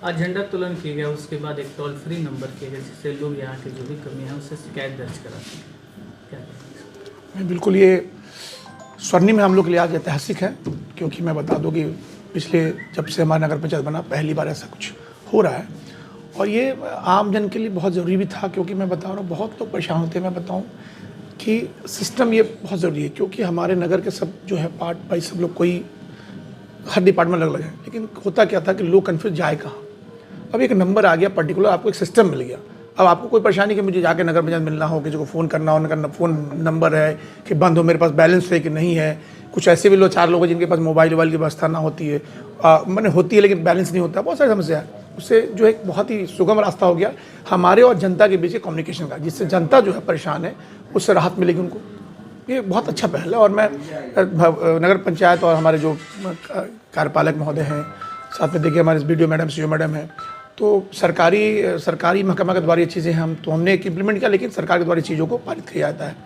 आज झंडा तोलन किया गया, उसके बाद एक टोल फ्री नंबर किया गया जिससे लोग यहाँ की जो भी कमियाँ हैं उससे शिकायत दर्ज करा सकें। क्या कहेंगे? बिल्कुल ये स्वर्णिम हम लोग के लिए आज ऐतिहासिक है, क्योंकि मैं बता दूं कि पिछले जब से हमारा नगर पंचायत बना पहली बार ऐसा कुछ हो रहा है, और ये आम जन के लिए बहुत ज़रूरी भी था, क्योंकि मैं बता रहा हूँ बहुत लोग परेशान होते हैं। मैं बताऊँ कि सिस्टम ये बहुत ज़रूरी है, क्योंकि हमारे नगर के सब जो है पार्ट बाई सब लोग कोई हर डिपार्टमेंट अलग अलग है, लेकिन होता क्या था कि लोग कन्फ्यूज जाए कहाँ। अब एक नंबर आ गया पर्टिकुलर, आपको एक सिस्टम मिल गया। अब आपको कोई परेशानी कि मुझे जाके नगर पंचायत मिलना हो, किसी को फ़ोन करना हो, उनका फ़ोन नंबर है कि बंद हो, मेरे पास बैलेंस है कि नहीं है। कुछ ऐसे भी लोग 4 लोग हैं जिनके पास मोबाइल वोबाइल की व्यवस्था ना होती है, मैंने होती है लेकिन बैलेंस नहीं होता। बहुत सारी समस्या है। उससे जो एक बहुत ही सुगम रास्ता हो गया हमारे और जनता के बीच के कम्युनिकेशन का, जिससे जनता जो है परेशान है उससे राहत मिलेगी उनको। ये बहुत अच्छा पहल है। और मैं नगर पंचायत और हमारे जो कार्यपालक महोदय हैं, साथ में देखिए हमारे BDO मैडम, CO मैडम हैं, तो सरकारी महकमा के द्वारा ये चीज़ें हमने एक इम्प्लीमेंट किया, लेकिन सरकार के द्वारा चीज़ों को पारित किया जाता है।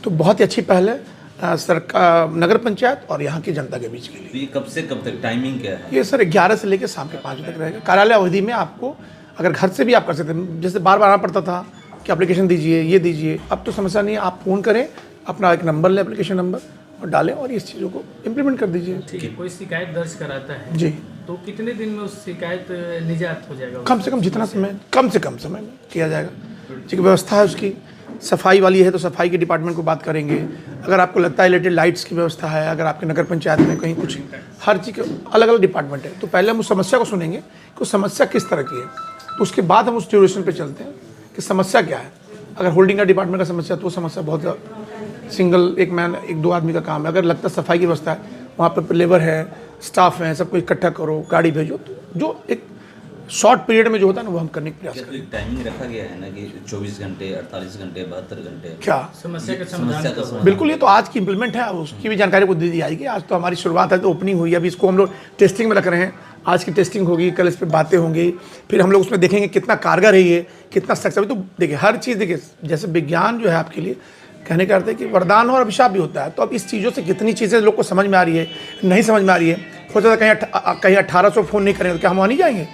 तो बहुत ही अच्छी पहल है सरकार, नगर पंचायत और यहाँ की जनता के बीच के लिए। तो ये कब से कब तक टाइमिंग क्या है? ये सर 11 से लेकर शाम के 5 बजे तक रहेगा। कार्यालय अवधि में आपको अगर घर से भी आप कर सकते हैं, जैसे बार बार आना पड़ता था कि एप्लीकेशन दीजिए, ये दीजिए, अब तो समस्या नहीं है। आप फ़ोन करें, अपना एक नंबर लें, एप्लीकेशन नंबर, और डालें और इस चीज़ों को इम्प्लीमेंट कर दीजिए। ठीक है, कोई शिकायत दर्ज कराता है जी, तो कितने दिन में उस शिकायत निजात हो जाएगा? कम से कम जितना समय, कम से कम समय में किया जाएगा। ठीक, व्यवस्था है उसकी। सफाई वाली है तो सफाई के डिपार्टमेंट को बात करेंगे। अगर आपको लगता है रिलेटेड लाइट्स की व्यवस्था है, अगर आपके नगर पंचायत में कहीं कुछ, हर चीज़ के अलग अलग डिपार्टमेंट है, तो पहले हम उस समस्या को सुनेंगे कि उस समस्या किस तरह की है, तो उसके बाद हम उस ड्यूरेशन पे चलते हैं कि समस्या क्या है। अगर होल्डिंग का डिपार्टमेंट का समस्या, तो वो समस्या बहुत सिंगल एक मैन, 1-2 आदमी का काम है। अगर लगता है सफाई की व्यवस्था है, वहाँ पर लेबर है, स्टाफ है, सबको इकट्ठा करो, गाड़ी भेजो, तो जो एक शॉर्ट पीरियड में जो होता है ना वो हम करने की प्रयास करें। टाइमिंग रखा गया है ना कि 24 घंटे, 48 घंटे, 72 घंटे? क्या समस्या का समस्या का समाधान? बिल्कुल, ये तो आज की इम्प्लीमेंट है, उसकी भी जानकारी को दे दी जाएगी। आज तो हमारी शुरुआत है, तो ओपनिंग हुई है, अभी इसको हम लोग टेस्टिंग में रख रहे हैं। आज की टेस्टिंग होगी, कल इस पर बातें होंगी, फिर हम लोग उसमें देखेंगे कितना कारगर है ये, कितना सक्सेस। तो देखिए हर चीज़, देखिए जैसे विज्ञान जो है आपके लिए कहने का अर्थ है कि वरदान और अभिशाप भी होता है। तो अब इस चीज़ों से कितनी चीज़ें लोग को समझ में आ रही है, नहीं समझ में आ रही है। हो सकता है कहीं 1800 फ़ोन नहीं करेंगे तो क्या हम वहाँ नहीं जाएंगे?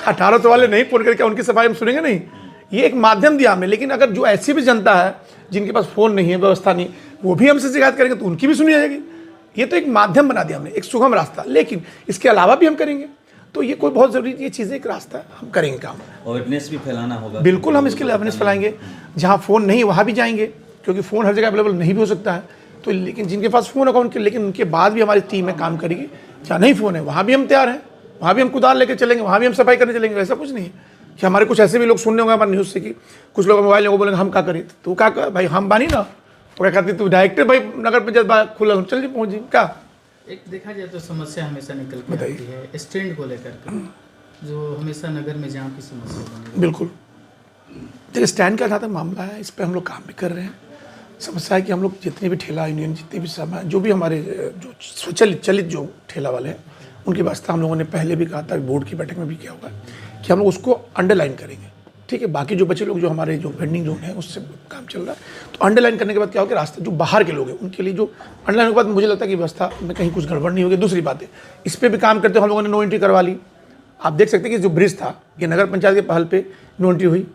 1800 वाले नहीं फ़ोन करके उनकी सफाई हम सुनेंगे नहीं? ये एक माध्यम दिया हमने। लेकिन अगर जो ऐसी भी जनता है जिनके पास फ़ोन नहीं है, व्यवस्था नहीं, वो भी हमसे शिकायत करेंगे तो उनकी भी सुनी जाएगी। ये तो एक माध्यम बना दिया हमने, एक सुगम रास्ता। लेकिन इसके अलावा भी हम करेंगे, तो ये कोई बहुत ज़रूरी, ये चीज़ें एक रास्ता है, हम करेंगे काम। अवेयरनेस भी फैलाना होगा। बिल्कुल, हम इसके लिए अवेयरनेस फैलाएंगे। जहाँ फ़ोन नहीं वहाँ भी जाएंगे, क्योंकि फ़ोन हर जगह अवेलेबल नहीं भी हो सकता है। तो लेकिन जिनके पास फ़ोन होगा उनके, लेकिन उनके बाद भी हमारी टीम में काम करेगी। जहाँ नहीं फ़ोन है वहाँ भी हम तैयार हैं, वहाँ भी हम कुदाल लेकर चलेंगे, वहाँ भी हम सफाई करने चलेंगे। ऐसा कुछ नहीं है कि हमारे कुछ ऐसे भी लोग सुनने होंगे हमारे न्यूज़ से कि कुछ लोग मोबाइल लोगों बोलेंगे हम क्या करें, तो क्या कर भाई, हम बानी ना वो क्या करती, तू डायरेक्टर भाई नगर पंचायत खुला चल जी पहुँच जी क्या। एक देखा जाए तो समस्या हमेशा निकल के आती है स्टैंड को लेकर के, जो हमेशा नगर में जहाँ की समस्या बनी। बिल्कुल, देखिए स्टैंड का जहाँ तक मामला है, इस पर हम लोग काम भी कर रहे हैं। समस्या है कि हम लोग जितने भी ठेला यूनियन, जितने भी सब हैं, जो भी हमारे जो स्वचालित जो ठेला वाले हैं, उनकी व्यवस्था हम लोगों ने पहले भी कहा था, बोर्ड की बैठक में भी किया हुआ है कि हम लोग उसको अंडरलाइन करेंगे। ठीक है, बाकी जो बच्चे लोग जो हमारे जो वेंडिंग जोन है उससे काम चल रहा है। तो अंडरलाइन करने के बाद क्या होगा, रास्ते जो बाहर के लोग हैं उनके लिए जो अंडरलाइन के बाद मुझे लगता है कि व्यवस्था में कहीं कुछ गड़बड़ नहीं होगी। दूसरी बात है, इस पर भी काम करते हम लोगों ने नो एंट्री करवा ली। आप देख सकते हैं कि जो ब्रिज था, ये नगर पंचायत के पहल पे नो एंट्री हुई।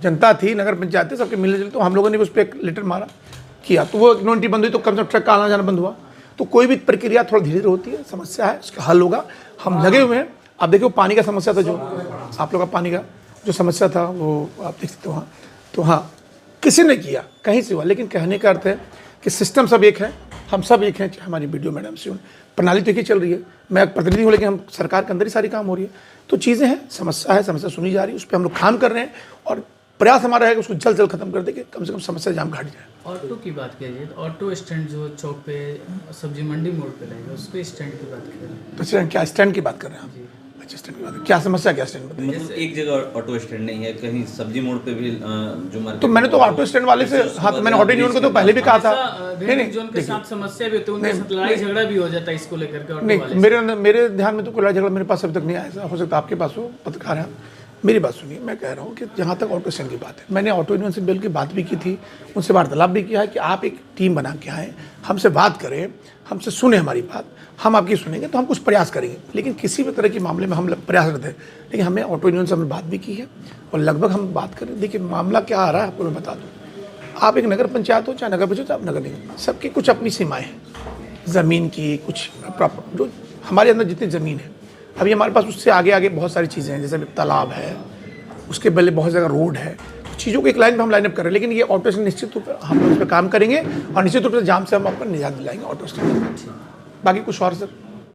जनता थी, नगर पंचायत थी, सबके मिलने जुलने, तो हम लोगों ने उस पर एक लेटर मारा किया, तो वो नो एंट्री बंद हुई, तो कम से कम ट्रक का आना जाना बंद हुआ। तो कोई भी प्रक्रिया थोड़ा धीरे धीरे होती है, समस्या है उसका हल होगा, हम लगे हुए हैं। आप देखिए पानी का समस्या था, जो आप लोग का पानी का जो समस्या था वो आप देख सकते हो वहाँ। तो हाँ, किसी ने किया, कहीं से हुआ, लेकिन कहने का अर्थ है कि सिस्टम सब एक है, हम सब एक हैं। चाहे हमारी BDO मैडम से प्रणाली तो एक ही चल रही है, मैं एक प्रतिनिधि हूँ, लेकिन हम सरकार के अंदर ही सारी काम हो रही है। तो चीज़ें हैं, समस्या है, समस्या सुनी जा रही है, उस पर हम लोग काम कर रहे हैं और प्रयास हमारा है कि उसको जल्द जल्द खत्म कर देंगे, कम से कम समस्या जाम घट जाए। ऑटो की बात किया जाए तो ऑटो स्टैंड जो चौक पे सब्जी मंडी मोड़ पे रहेगा, उसके स्टैंड की बात करें। स्टैंड क्या, स्टैंड की बात कर रहे हैं आप? अच्छा, स्टैंड की बात, क्या समस्या, क्या स्टैंड बताइए। मतलब एक जगह ऑटो स्टैंड नहीं है, कहीं सब्जी मोड़ पे भी जो मार्केट। तो मैंने तो ऑटो स्टैंड वाले से, हाँ, तो मैंने ऑटो यूनियन को तो पहले भी कहा था। नहीं, जोन के साथ समस्या भी होती है, उनके साथ लड़ाई झगड़ा भी हो जाता है इसको लेकर के ऑटो वाले। नहीं, मेरे ध्यान में तो कोई लड़ाई झगड़ा मेरे पास अभी तक नहीं आया। ऐसा हो सकता है आपके पास हो, पत्रकार हैं, मेरी बात सुनिए, मैं कह रहा हूँ कि जहाँ तक ऑटो स्टैंड की बात है, मैंने ऑटो यूनियन से बिल की बात भी की थी, उनसे वार्तालाप भी किया है कि आप एक टीम बना के आएँ, हमसे बात करें, हमसे सुने हमारी बात, हम आपकी सुनेंगे तो हम कुछ प्रयास करेंगे। लेकिन किसी भी तरह के मामले में हम प्रयासरत हैं, लेकिन हमें ऑटो यूनियन से हमने बात भी की है और लगभग हम बात करें। देखिए मामला क्या आ रहा है आपको मैं बता दूँ, आप एक नगर पंचायत हो चाहे नगर पंचायत आप नगर निगम, सबकी कुछ अपनी सीमाएँ हैं, ज़मीन की कुछ प्रॉपर जो हमारे अंदर जितनी ज़मीन है, अभी हमारे पास उससे आगे आगे बहुत सारी चीज़ें हैं, जैसे तालाब है, उसके पहले बहुत जगह रोड है, चीज़ों को एक लाइन में हम लाइनअप कर रहे हैं। लेकिन ये ऑटो स्टैंड निश्चित रूप से हम लोग इस पर काम करेंगे और निश्चित रूप से जाम से हम आपको निजात दिलाएंगे ऑटो स्टैंड। बाकी कुछ और सर